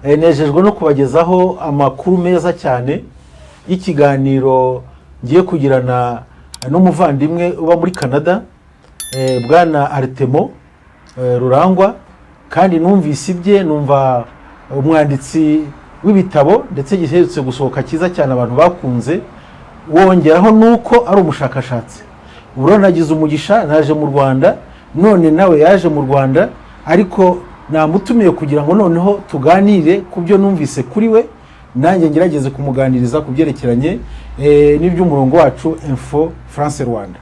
nejejwe no kubagezaho amakuru meza cyane y'ikiganiro ngiye kugirana n'umuvandimwe uba muri Canada, bwana Artemo Rurangwa, kandi numvise ibye, numva umwanditsi w'ibitabo ndetse giherutse gusohoka cyiza cyane abantu bakunze, wongeraho nuko ari umushakashatsi. Ubwo nagize umugisha, naje mu Rwanda, none nawe yaje mu Rwanda, ariko namutumiye kugira ngo noneho tuganire ku byo numvise kuri we, nanjye ngerageze kumuganiriza ku byerekeranye n'iby'umurongo wacu Info France Rwanda.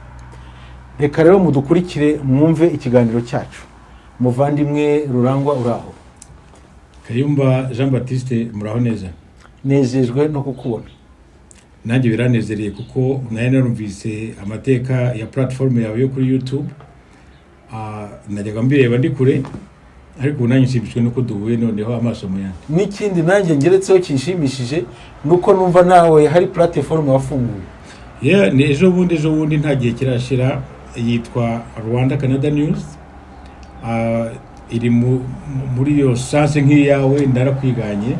Reka rero mudukurikire mwumve ikiganiro cyacu. Muvandimwe Rurangwa, uraho? Kayumba Jean Baptiste, muraho neza? Nejejwe no kukubona. Nanjye biranezereye kuko naye narumvise amateka ya platform yawe yo kuri YouTube. Najyaga mbireba ndi kure, ariko nanjye nshimishijwe nuko duhuye noneho amaso mu yandi. N'ikindi nanjye ngeretseho kinshimishije nuko numva nawe hari platform wafunguye. Ni ejo bundi nta gihe kirashira, yitwa Rwanda Canada News. Iri muri yo sanse nk'iyawe, ndarakwiganye.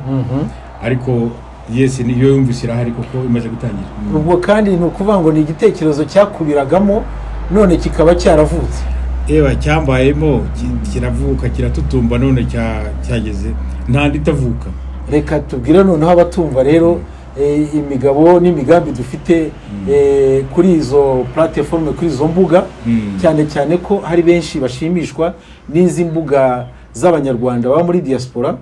Ariko yes, niyo yumvise irahari kuko imaze gutangira. Ubwo kandi ni ukuvuga ngo ni igitekerezo cyakubiragamo none kikaba cyaravutse. Cyambayemo kiravuka, kiratutumba, none cyageze nta nditavuka. Reka tubwire noneho abatumva rero imigabo n'imigambi dufite kuri izo platform, kuri izo mbuga, cyane cyane ko hari benshi bashimishwa n'izi mbuga z'abanyarwanda baba muri diaspora,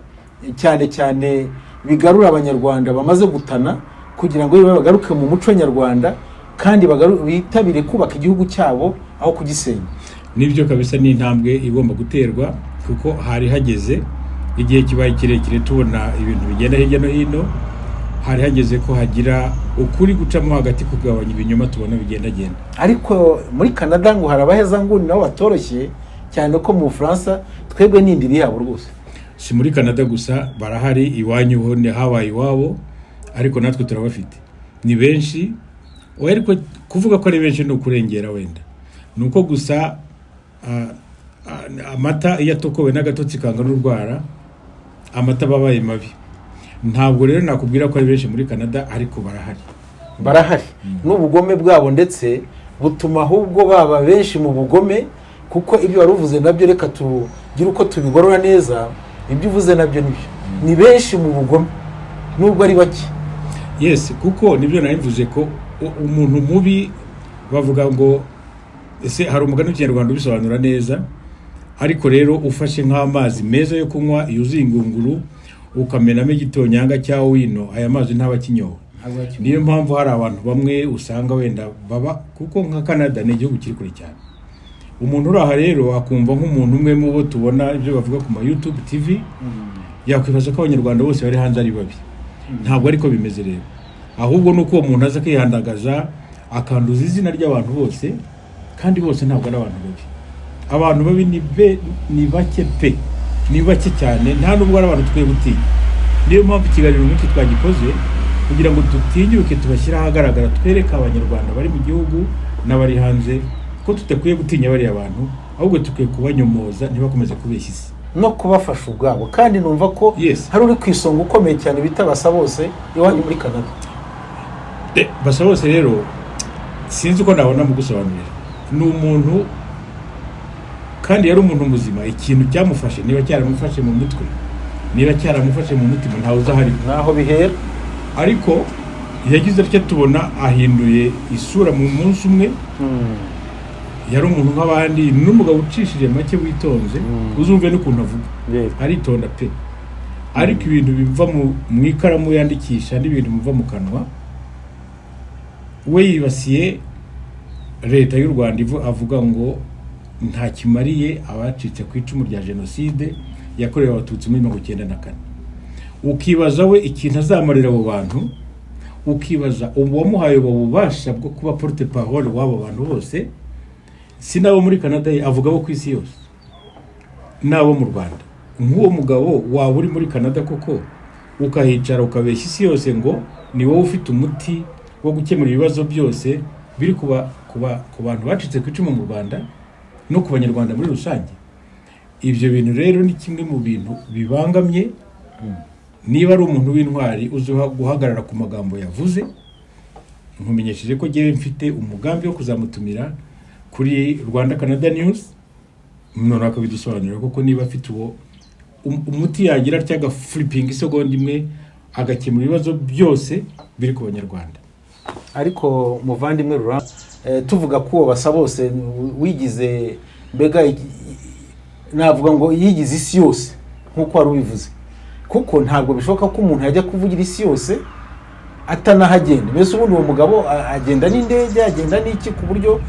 cyane cyane bigarura abanyarwanda bamaze gutana kugira ngo bagaruke mu muco nyarwanda kandi bitabire kubaka igihugu cyabo aho kugisenya. Nibyo kabisa, ni intambwe igomba guterwa kuko hari hageze igihe kibaye kirekire tubona ibintu bigenda hirya no hino. Hari hageze ko hagira ukuri gucamo hagati, kugabanya ibinyoma tubona bigenda. Ariko muri Canada ngo haraba heza nguni nabo batoroshye cyane ko mu Faransa twebwe n'indiri yabo rwose. Si muri Canada gusa, barahari iwanyu hone habaye iwabo, ariko natwe turabafite. Ni benshi, ariko kuvuga ko ari benshi no kurengera wenda. Nuko gusa amata iyo atokowe n'agatotsi kanga n'urwara, amata babaye mabi. Ntabwo rero nakubwira ko ari benshi muri Canada, ariko barahari. N'ubugome bwabo ndetse butuma ahubwo baba benshi mu bugome, kuko ibyo waruvuze nabyo reka tugire uko tubigorora neza. Ibyo uvuze nabyo nibyo, ni benshi mu bugome nubwo ari bake. Yes, kuko nibyo nabivuze ko umuntu mubi bavuga ngo ese hari umugani w'Ikinyarwanda ubisobanura neza, ariko rero ufashe nk'amazi meza yo kunywa, yuzuye ingunguru, ukamenamo igitonyanga cya wino, aya mazi ntaba kinyoha. Niyo mpamvu hari abantu bamwe usanga wenda baba, kuko nka Canada ni igihugu kiri kure cyane. Umuntu uraha rero akumva nk'umuntu umwe mu bo tubona ibyo bavuga ku ma YouTube TV, yakwibaza ko abanyarwanda bose bari hanze ari babi. Ntabwo ariko bimeze rero, ahubwo nuko uwo muntu aza kwihandagaza akanduza izina ry'abantu bose, kandi bose ntabwo ari abantu babi. Abantu babi ni bake pe, ni bake cyane, nta nubwo ari abantu twe gutinya. Niyo mpamvu ikiganiro nk'iki twagikoze kugira ngo dutinyuke tubashyira ahagaragara, twereka abanyarwanda bari mu gihugu n'abari hanze ko tutakwiye gutinya bari abantu, ahubwo tukwiye kubanyomoza ntibakomeze kubeshya isi no kubafasha ubwabo. Kandi numva ko hari uri kwisonga ukomeye cyane bita Basabose iwanyu muri Canada. Basabose rero sinzi uko nabona mu gusobanurira. Ni umuntu kandi yari umuntu muzima. Ikintu cyamufashe, niba cyaramufashe mu mutwe, niba cyaramufashe mu mutima, ntawe uzahari naho bihera. Ariko yagize atyo tubona ahinduye isura mu munsi umwe. Yari umuntu nk'abandi, n'umugabo ucishije make witonze, uzumve n'ukuntu avuga. Aritonda pe. Ariko ibintu biva mu ikaramu yandikisha n'ibintu biva mu kanwa, we yibasiye leta y'u Rwanda avuga ngo nta kimariye abacitse ku icumu rya jenoside yakorewe abatutsi muri 1994. Ukibaza we ikintu azamarira abo bantu, ukibaza uwamuhaye ububasha bwo kuba porte parole w'abo bantu bose, si nabo muri Canada, avuga bo ku isi yose, nabo mu Rwanda. Nk'uwo mugabo waba uri muri Canada koko ukahicara ukabeshya isi yose ngo ni wowe ufite umuti wo gukemura ibibazo byose biri ku bantu bacitse ku icumu mu Rwanda no ku banyarwanda muri rusange. Ibyo bintu rero ni kimwe mu bintu bibangamye niba ari umuntu w'intwari uzi guhagarara ku magambo yavuze, nkumenyesheje ko ngewe mfite umugambi wo kuzamutumira kuri Rwanda Canada News, none akabidusobanurira koko niba afite uwo umuti yagira cyangwa flipping isegonda imwe agakemura ibibazo byose biri ku banyarwanda. Ariko muvandimwe rura tuvuga ko uwo basa bose wigize mbega navuga ngo yigize isi yose nkuko wari ubivuze, kuko ntabwo bishoboka ko umuntu yajya kuvugira isi yose atanahagenda. Mbese ubundi uwo mugabo agenda n'indege, agenda n'iki ku buryo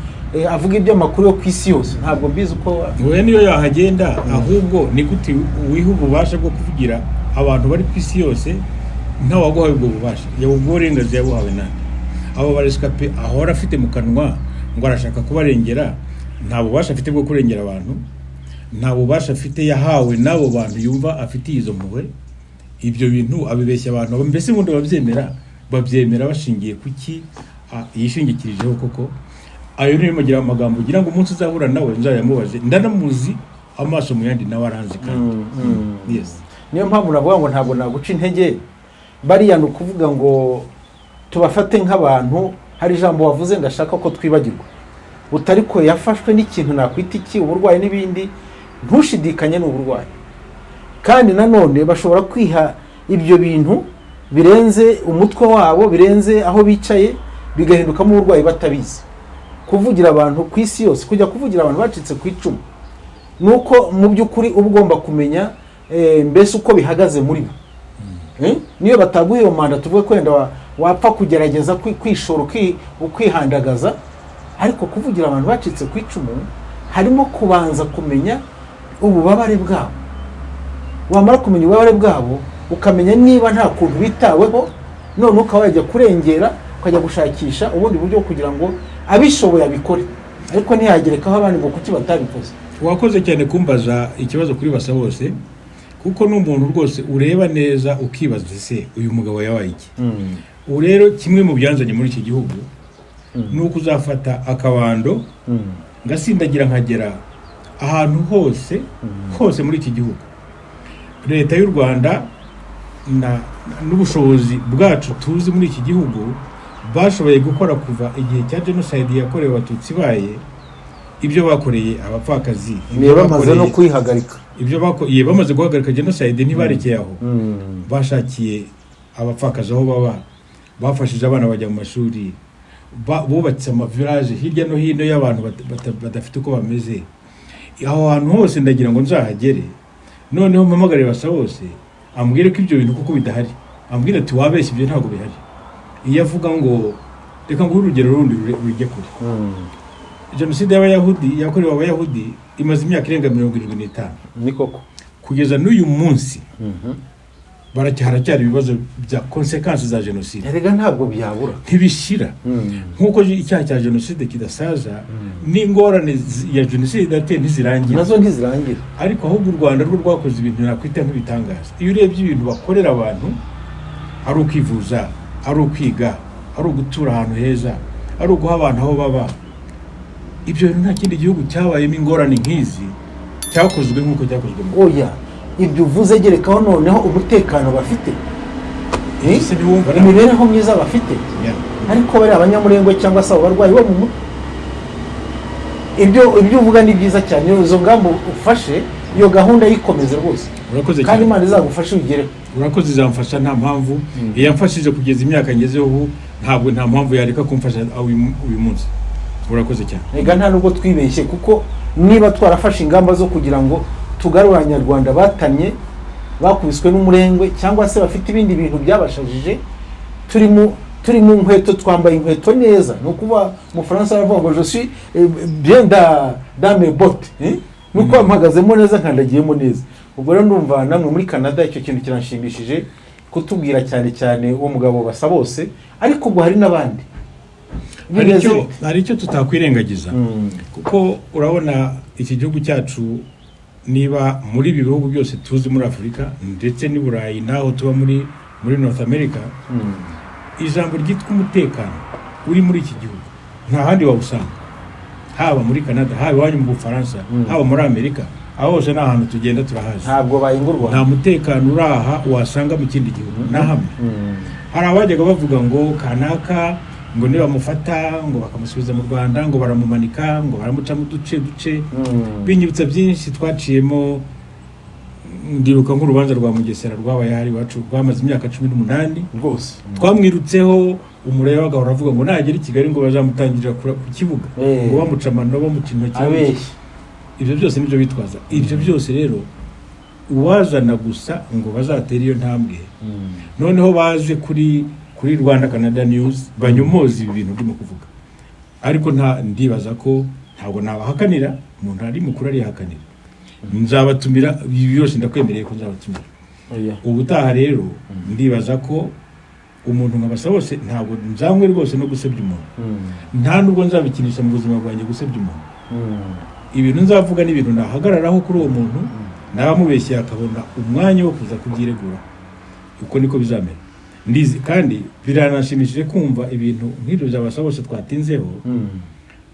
avuga ibyo makuru yo ku isi yose. Ntabwo mbizi uko we niyo yahagenda, ahubwo ni gute wiha ububasha bwo kuvugira abantu bari ku isi yose nta waguhaye ubwo bubasha, uburenganzira yabuhawe nande? Abo barescape ahora afite mu kanwa ngo arashaka kubarengera, nta bubasha afite bwo kurengera abantu, nta bubasha afite yahawe n'abo bantu yumva afitiye izo mpuhwe. Ibyo bintu abibeshya abantu, mbese ubundi babyemera bashingiye kuki yishingikirijeho koko. Ayo niyo magira amagambo ugira ngo umunsi uzahura nawe nzayamubaze, ndanamuzi amaso mu yandi nawe aranzi kandi. Yes, niyo mpamvu navuga ngo ntabwo naguca intege. Bariya ni ukuvuga ngo tubafate nk'abantu. Hari ijambo wavuze ndashaka ko twibagirwa, utari ko yafashwe n'ikintu nakwita iki, uburwayi n'ibindi, ntushidikanye n'uburwayi. Kandi nanone bashobora kwiha ibyo bintu birenze umutwe wabo, birenze aho bicaye, bigahindukamo uburwayi batabizi. Kuvugira abantu ku isi yose, kujya kuvugira abantu bacitse ku icumu, nuko mu by'ukuri ugomba kumenya mbese uko bihagaze muri bo. Niyo bataguye iyo manda tuvuge kwenda wapfa kugerageza kwishora ukwihandagaza, ariko kuvugira abantu bacitse ku icumu harimo kubanza kumenya ububabare bwabo. Wamara kumenya ububabare bwabo ukamenya niba nta kuntu bitaweho, none ukaba wajya kurengera, ukajya gushakisha ubundi buryo kugira ngo abishoboye abikore, ariko ntiyagerekaho abandi ngo kuki batabikoze. Wakoze cyane kumbaza ikibazo kuri basa bose, kuko n'umuntu rwose ureba neza ukibaza se uyu mugabo yabaye iki. Rero kimwe mu byanzanye muri iki gihugu nuko uzafata akabando ngasindagira nkagera ahantu hose muri iki gihugu. Leta y'u Rwanda n'ubushobozi bwacu tuzi muri iki gihugu bashoboye gukora kuva igihe cya genocide yakorewe abatutsi baye, ibyo bakoreye abapfakazi, ibyo bamaze no kwihagarika, ibyo bamaze guhagarika genocide ntibarekeye aho. Bashakiye abapfakazi aho baba, bafashije abana bajya mu mashuri, bubatse amavillage hirya no hino y'abantu badafite uko bameze. Aho hantu hose ndagira ngo nzahagere, noneho mpamagare basa bose ambwire ko ibyo bintu kuko bidahari, ambwire ati wabeshye ibyo ntabwo bihari. Iyo avuga ngo reka nguhe urugero rundi rujya kure, jenoside y'abayahudi yakorewe abayahudi imaze imyaka irenga 75. Ni koko kugeza n'uyu munsi haracyari ibibazo bya consequences za jenoside. Erega ntabwo byabura, ntibishira. Nkuko icyaha cya jenoside kidasaza, n'ingorane ya jenoside ateye ntizirangira, nazo ntizirangira. Ariko ahubwo u Rwanda rwo rwakoze ibintu nakwita nk'ibitangaza. Iyo urebye ibintu bakorera abantu, ari ukwivuza, ari ukwiga, ari ugutura ahantu heza, ari uguha abantu aho baba, ibyo bintu nta kindi gihugu cyabayemo ingorane nk'izi cyakozwe nk'uko cyakozwe. Oya, ibyo uvuze gerekaho noneho umutekano bafite, imibereho myiza bafite. Ariko bari abanyamurengwe cyangwa se abarwayi bo mu mutwe, ibyo uvuga ni byiza cyane. Izo ngamba ufashe, iyo gahunda yikomeze rwose, kandi Imana izagufasha ubigereho. Urakoze, izamfasha nta mpamvu. Yamfashije kugeza imyaka ngezeho ubu, ntabwo nta mpamvu yareka kumfasha uyu munsi. Urakoze cyane. Ega nta nubwo twibeshye, kuko niba twarafashe ingamba zo kugira ngo tugarura Abanyarwanda batanye, bakubiswe n'umurengwe cyangwa se bafite ibindi bintu byabashajije, turi mu nkweto, twambaye inkweto neza. No kuba mu Faransa baravuga ngo je suis bien dans mes bottes, nuko mpagazemo neza nkandagiyemo neza. Ubwo rero ndumva namwe muri Canada icyo kintu kiranshimishije kutubwira cyane uwo mugabo basa bose. Ariko ubwo hari n'abandi, hari icyo tutakwirengagiza, kuko urabona iki gihugu cyacu, niba muri ibi bihugu byose tuzi muri Afurika ndetse n'i Burayi naho tuba muri North America, ijambo ryitwa umutekano uri muri iki gihugu nta handi wawusanga, haba muri Canada, haba iwanyu mu Bufaransa, haba muri Amerika, aho hose ni ahantu tugenda turahazi, ntabwo bayingurwa, nta mutekano uraha wasanga mu kindi gihugu na hamwe. Hari abajyaga bavuga ngo kanaka ngo nibamufata ngo bakamusubiza mu Rwanda ngo baramumanika ngo baramuca mu duce binyibutsa byinshi twaciyemo. Ndibuka nk'urubanza rwa Mugesera rwabaye hari iwacu rwamaze imyaka 18 rwose, twamwirutseho umurebe wagahora avuga ngo nagera i Kigali ngo bazamutangirira ku kibuga ngo bamuca amano bamuca intoki abeshya. Ibyo byose nibyo bitwaza. Ibyo byose rero uwazana gusa ngo bazatera iyo ntambwe, noneho baje kuri Rwanda Canada News banyomoza ibi bintu ndimo kuvuga, ariko ndibaza ko ntabwo nabahakanira, umuntu ari mukuru arihakanira. Nzabatumira ibi byose, ndakwemereye ko nzabatumira. Ubutaha rero ndibaza ko umuntu nkabasa bose ntabwo nzanywe rwose no gusebya umuntu, nta nubwo nzabikinisha mu buzima bwanjye gusebya umuntu. Ibintu nzavuga n'ibintu nahagararaho kuri uwo muntu, nabamubeshye akabona umwanya wo kuza kubyiregura. Uko niko bizamera. Ndizi kandi biranashimishije kumva ibintu nk'ibyo byabasa bose twatinzeho,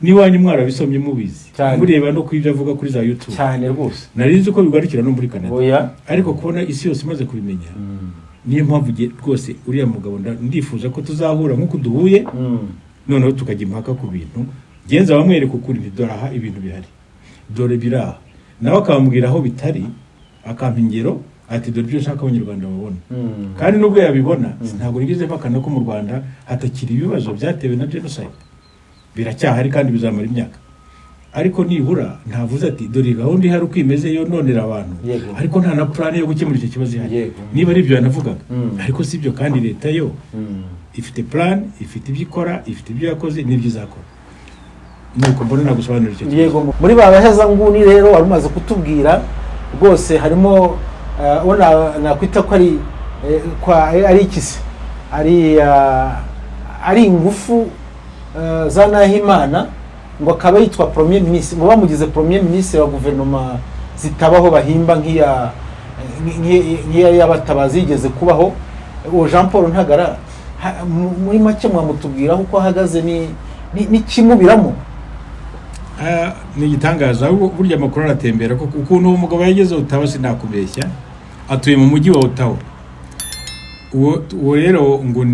niwanyu mwarabisomye mubizi, mureba no kwibyo avuga kuri za YouTube cyane rwose. Narinzi ko bigarukira no muri Canada, ariko kubona isi yose imaze kubimenya, niyo mpamvu rwose uriya mugabo ndifuza ko tuzahura nk'uko duhuye, noneho tukajya impaka ku bintu, genza bamwereka ukuri ntidoraha ibintu bihari, dore biraha, nawe akambwira aho bitari, akampa ingero ati dore ibyo nshaka abanyarwanda babona. Kandi nubwo yabibona, ntabwo nigeze mpakana ko mu Rwanda hatakiri ibibazo byatewe na genocide, biracyahari kandi bizamara imyaka. Ariko nibura ntavuze ati dore gahunda ihari uko imeze yo nonera abantu, ariko nta na plan yo gukemura icyo kibazo ihari. Niba ari ibyo yanavugaga, ariko si byo. Kandi leta yo ifite plan, ifite ibyo ikora, ifite ibyo yakoze n'ibyo izakora. Nuko mbona nagusobanurira icyo kibazo. Yego, muri babaheza nguni rero wari umaze kutubwira rwose, harimo nakwita ko ari ikisi, ari ingufu za Nahimana, ngo akaba yitwa premier ministre, ngo bamugize premier ministre wa guverinoma zitabaho bahimba nk'iya y'abatabazi yigeze kubaho. Uwo Jean Paul Ntagara, muri make mwamutubwira uko ahagaze ni kimubiramo. Ni igitangaza burya amakuru aratembera ko ukuntu uwo mugabo yageze Ottawa sinakubeshya, atuye mu mujyi wa Ottawa. Uwo rero ngo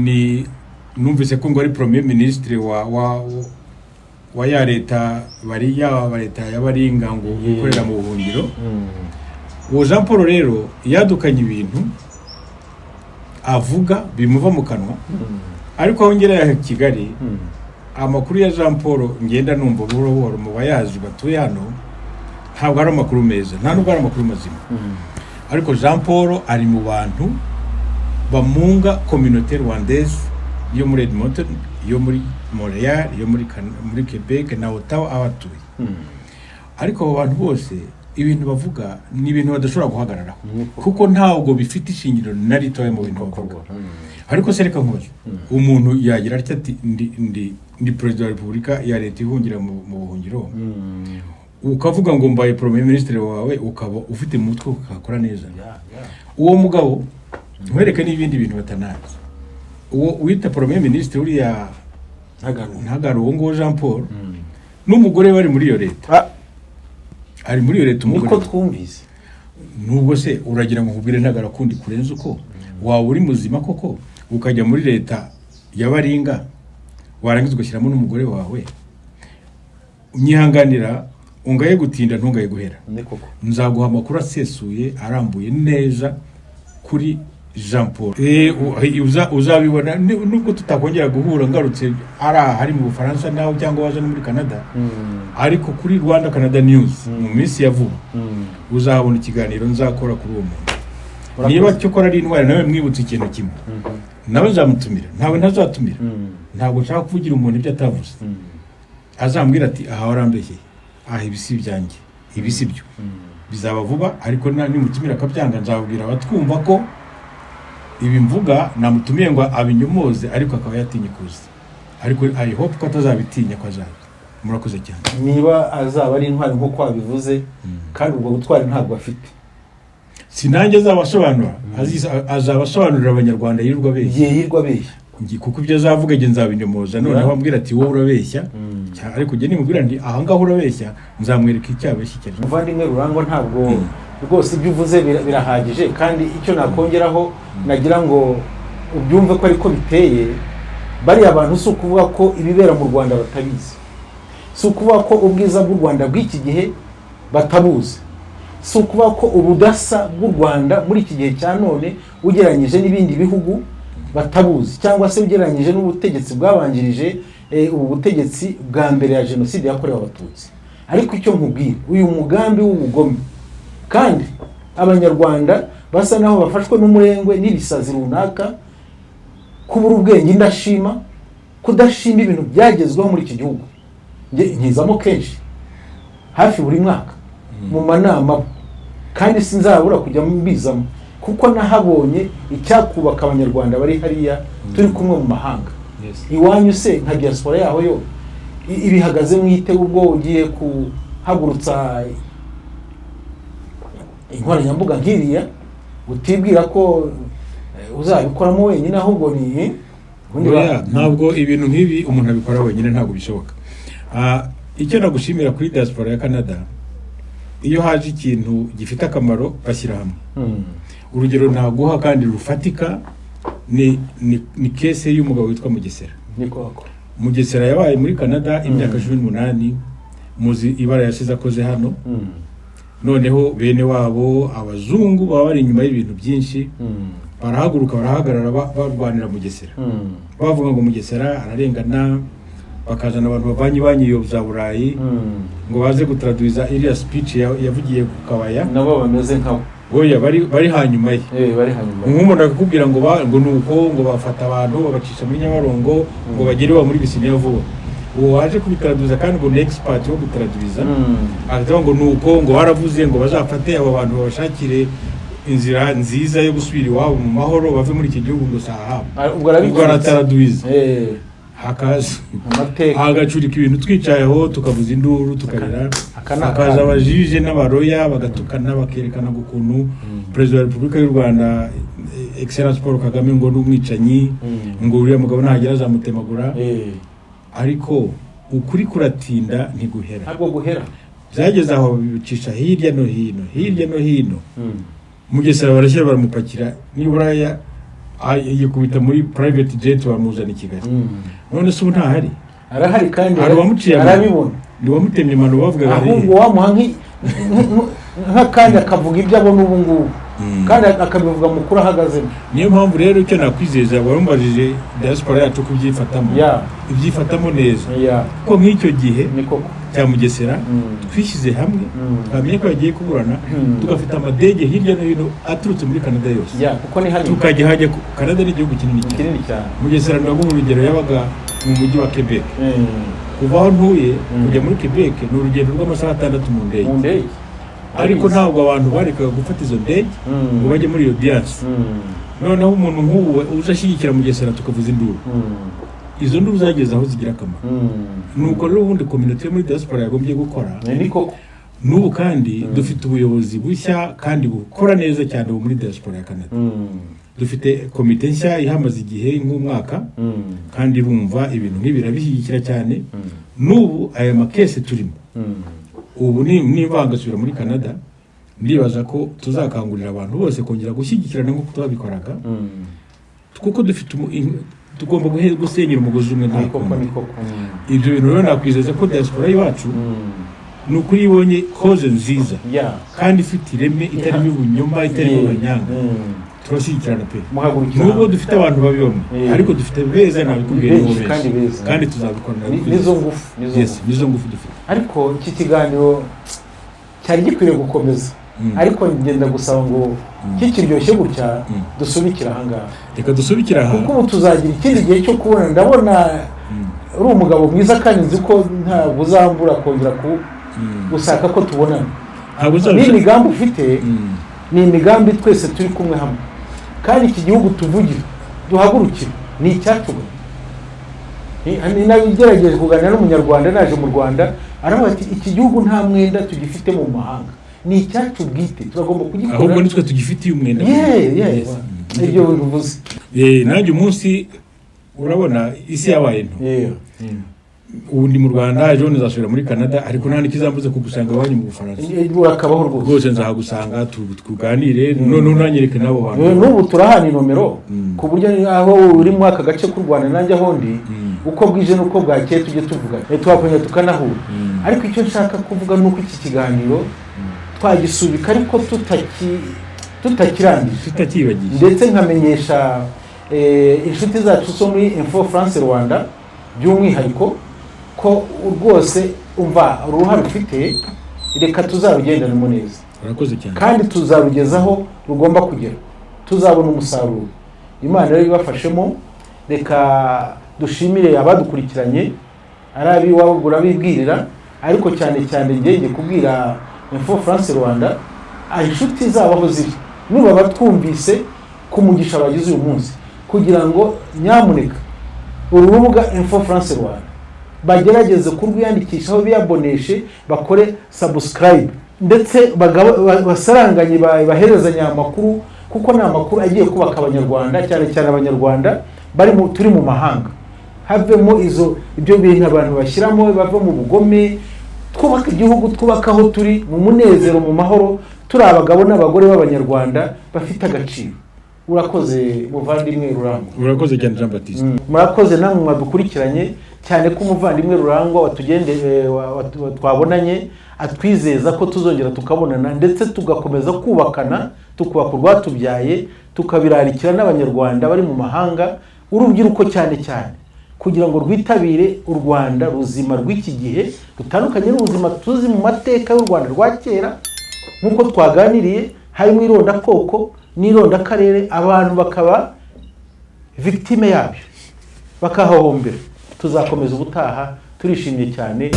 numvise ko ngo ari premier ministre wa ya leta leta y'abaringa ngo gukorera mu buhungiro. Uwo Jean Paul rero yadukanye ibintu avuga bimuva mu kanwa, ariko aho ngera ya Kigali amakuru ya Jean Paul ngenda numva buhoro mu bayazi batuye hano, ntabwo ari amakuru meza, nta nubwo ari amakuru mazima. Ariko Jean Paul ari mu bantu bamunga communauté rwandaise yo muri Edmonton, yo muri Montreal, yo muri Quebec na Ottawa abatuye. Ariko abo bantu bose ibintu bavuga ni ibintu badashobora guhagararaho, kuko ntabwo bifite ishingiro na ritoya mu bintu bavuga. Ariko sereka nkoje umuntu yagira ati ndi president wa Repubulika ya leta ihungira mu buhungiro, ukavuga ngo mbaye premier ministre wawe, ukaba ufite mu mutwe ukakora neza. Uwo mugabo nkwereke n'ibindi bintu batanazi. Uwo wita premier ministre uriya Ntagara, uwo ngo Jean Paul n'umugore bari muri iyo leta, ari muri iyo leta umugore. Niko twumvise. Nubwo se uragira ngo nkubwire Ntagara kundi kurenza uko waba uri muzima koko ukajya muri leta y'abaringa, warangiza ugashyiramo n'umugore wawe, unyihanganira ungaye gutinda ntungaye guhera. Nzaguha amakuru asesuye arambuye neza kuri Jean Paul. Uzabibona nubwo tutakongera guhura ngarutse hari mu Bufaransa naho cyangwa waje no muri Canada, ariko kuri Rwanda Canada News mu minsi ya vuba uzahabona ikiganiro nzakora kuri uwo muntu. Niba cyo kora ari intwari, nawe mwibutse ikintu kimwe, nawe nzamutumira, ntawe ntazatumira. Ntabwo nshaka kuvugira umuntu ibyo atavuze. Azambwira ati aha warambeshye, aha ibisi byanjye, ibisi byo bizaba vuba. Ariko nimutumira akabyanga, nzabwira abatwumva ko ibi mvuga namutumiye ngo abinyomoze, ariko akaba yatinye kuza. Ariko I hope ko atazabitinya ko azaza. Murakoze cyane. Niba azaba ari intwari nko kwabivuze, kandi ubwo gutwara ntabwo afite, sinange azabasobanura, azabasobanurira abanyarwanda yirirwa beshya. kuko ibyo azavuga nge nzabinyomoza noneho ambwira ati wowe urabeshya ariko ujye nimubwira nti aha ngaho urabeshya nzamwereka icyabeshya cyane. Muvandimwe Rurangwa, ntabwo rwose ibyo uvuze birahagije, kandi icyo nakongeraho nagira ngo ubyumve ko ariko biteye. Bariya abantu si ukuvuga ko ibibera mu Rwanda batabizi, si ukuvuga ko ubwiza bw'u Rwanda bw'iki gihe batabuzi, si ukuvuga ko ubudasa bw'u Rwanda muri iki gihe cya none ugereranyije n'ibindi bihugu batabuzi, cyangwa se ugereranyije n'ubutegetsi bwabanjirije ubu butegetsi bwa mbere ya jenoside yakorewe Abatutsi. Ariko icyo nkubwira, uyu mugambi w'ubugome, kandi abanyarwanda basa naho bafashwe n'umurengwe n'ibisazi runaka, kubura ubwenge, indashima, kudashima ibintu byagezweho muri iki gihugu. Nkizamo kenshi hafi buri mwaka mu manama, kandi sinzabura kujya mbizamo, kuko nahabonye icyakubaka abanyarwanda bari hariya turi kumwe mu mahanga. Iwanyu se nka diaspora yaho yo ibihagaze mwite ubwo ugiye kuhagurutsa inkoranyambuga nk'iriya, utibwira ko uzabikoramo wenyine, ahubwo ni ntabwo ibintu nk'ibi umuntu abikora wenyine, ntabwo bishoboka. Icyo nagushimira kuri diaspora ya Canada, iyo haje ikintu gifite akamaro bashyira hamwe. Urugero naguha kandi rufatika ni kese y'umugabo witwa Mugesera. Mugesera yabaye muri Canada imyaka 18, muzi ibara yasize akoze hano. Noneho bene wabo abazungu baba bari inyuma y'ibintu byinshi, barahaguruka barahagarara barwanira Mugesera, bavuga ngo Mugesera ararengana, bakazana abantu bavanye banyiyo za Burayi ngo baze gutraduiza iriya speech yavugiye ku Kabaya, nabo bameze nkaho oya bari hanyuma ye. Bari hanyuma. Umuntu akakubwira ngo nuko ngo bafata abantu babacisha muri Nyabarongo ngo bagere wa muri Bisiniya vuba. Uwo waje kubitraduiza kandi ngo ni expert wo gutraduiza, akavuga ngo nuko ngo baravuze ngo bazafate aba bantu babashakire inzira nziza yo gusubira iwabo mu mahoro, bave muri iki gihugu ngo saha. Ubwo aratraduiza. Hakaza agacurika ibintu twicayeho tukavuza induru tukarira, akaza abajije n'abaroya bagatukana bakerekana ukuntu President wa Repubulika y'u Rwanda Excellence Paul Kagame ngo n'umwicanyi, ngo uriya mugabo ntagira azamutemagura. Ariko ukuri kuratinda ntiguhera, ntabwo guhera. Byageze aho bicisha hirya no hino. Mugesera barashyira baramupakira nibura yikubita muri private jet bamuzana i Kigali. None se ubu ntahari? Arahari kandi arabibona. Ni wamutemye imano bavuga bari. Ahubwo wamuha nk'akandi akavuga ibyo abona ubu ngubu, kandi akabivuga mukuru ahagazemo. Niyo mpamvu rero icyo nakwizeza warumbajije diaspora yacu kubyifatamo, ibyifatamo neza. Ko nk'icyo gihe cya Mugesera twishyize hamwe, twamenye ko yagiye kuburana, tugafite amadege hirya no hino aturutse muri Canada yose, kuko ni hano tukajya hajya Canada n'igihugu kinini cyane. Mugesera ndago mu rugero yabaga mu mujyi wa Quebec. Kuva aho ntuye kujya muri Quebec ni urugendo rw'amasaha 6 mu ndege. Ariko ntabwo abantu barekaga gufata izo ndege ngo bajye muri iyo audience. Noneho umuntu nk'uwe uzashyigikira Mugesera tukavuza induru, izo nduru zageze aho zigira akamaro. Nuko rero ubundi community yo muri diaspora yagombye gukora. N'ubu kandi dufite ubuyobozi bushya kandi bukora neza cyane muri diaspora ya Canada. Dufite komite nshya ihamaze igihe nk'umwaka, kandi rumva ibintu nk'ibirabishyigikira cyane. N'ubu aya makese turimo ubu nivangasubira muri Canada, ndibaza ko tuzakangurira abantu bose kongera gushyigikirana nk'uko twabikoraga, kuko dufite tugomba gusenyera umugozi umwe. Ibyo bintu rero nakwizeza ko diaspora yacu ni ukuri ibonye cause nziza kandi ifite ireme, itarimo ubunyoma, itarimo ubanyanga. Turashyigikirana pe, nubwo dufite abantu babibona, ariko dufite beza nabikubwiye kandi tuzabikorana nizo ngufu dufite. Ariko iki kiganiro cyari gikwiriye gukomeza, ariko ngenda gusaba ngo kikiryoshye gutya dusubikira ahangaha. Reka dusubikira aha, kuko ubu tuzagira ikindi gihe cyo kubona. Ndabona uri umugabo mwiza, kandi nzi ko ntabwo uzambura kongera gusaka ko tubonana. Ni imigambi ufite, ni imigambi twese turi kumwe hamwe, kandi iki gihugu tuvugira duhagurukira ni icyacu. Nabigerageje kuganira n'umunyarwanda naje mu Rwanda, aravuga ati iki gihugu nta mwenda tugifite mu mahanga, ni icyacu bwite, turagomba kugikora. Ahubwo nitwe tugifitiye umwenda. Ibyo bivuze. Nanjye umunsi urabona isi yabaye nto Yeah. ubu ndi mu Rwanda ejo nzasubira muri Canada ariko nta nikizambuze kugusanga iwanyu mu Bufaransa urakabaho rwose rwose nzahagusanga tuganire none unanyereke nabo bantu n'ubu turahana inomero ku buryo aho uri mu aka gace k'u Rwanda nanjye aho ndi uko bwije n'uko bwakeye tujye tuvuga twakongera tukanahura ariko icyo nshaka kuvuga ni uko iki kiganiro twagisubika ariko tutakirangije tutakibagiye ndetse nkamenyesha inshuti zacu zo muri Info France Rwanda by'umwihariko ko rwose umva uruhare ufite reka tuzarugendanemo neza urakoze cyane kandi tuzarugezaho rugomba kugera tuzabona umusaruro Imana rero ibafashemo reka dushimire abadukurikiranye ari abiwagura bibwirira ariko cyane cyane ngenge kubwira Info France Rwanda inshuti zabaho ziri nuba batwumvise kumugisha bagize uyu munsi kugira ngo nyamuneka urubuga Info France Rwanda bagerageze kurwiyandikishaho biyaboneshe bakore subscribe ndetse basaranganye baherezanya amakuru kuko ni amakuru agiye kubaka abanyarwanda cyane cyane abanyarwanda turi mu mahanga havemo ibyo bintu abantu bashyiramo bava mu bugome twubaka igihugu twubaka aho turi mu munezero mu mahoro turi abagabo n'abagore b'abanyarwanda bafite agaciro urakoze muvandimwe Rurangwa urakoze cyane Jean Baptiste murakoze namwe mwadukurikiranye cyane ko umuvandimwe Rurangwa twabonanye atwizeza ko tuzongera tukabonana ndetse tugakomeza kubakana tukubaka urwatubyaye tukabirarikira n'abanyarwanda bari mu mahanga urubyiruko cyane cyane kugira ngo rwitabire u Rwanda ruzima rw'iki gihe rutandukanye n'ubuzima tuzi mu mateka y'u Rwanda rwa kera nk'uko twaganiriye harimo irondakoko n'irondakarere abantu bakaba victime yabyo bakahahombera tuzakomeza ubutaha turishimye cyane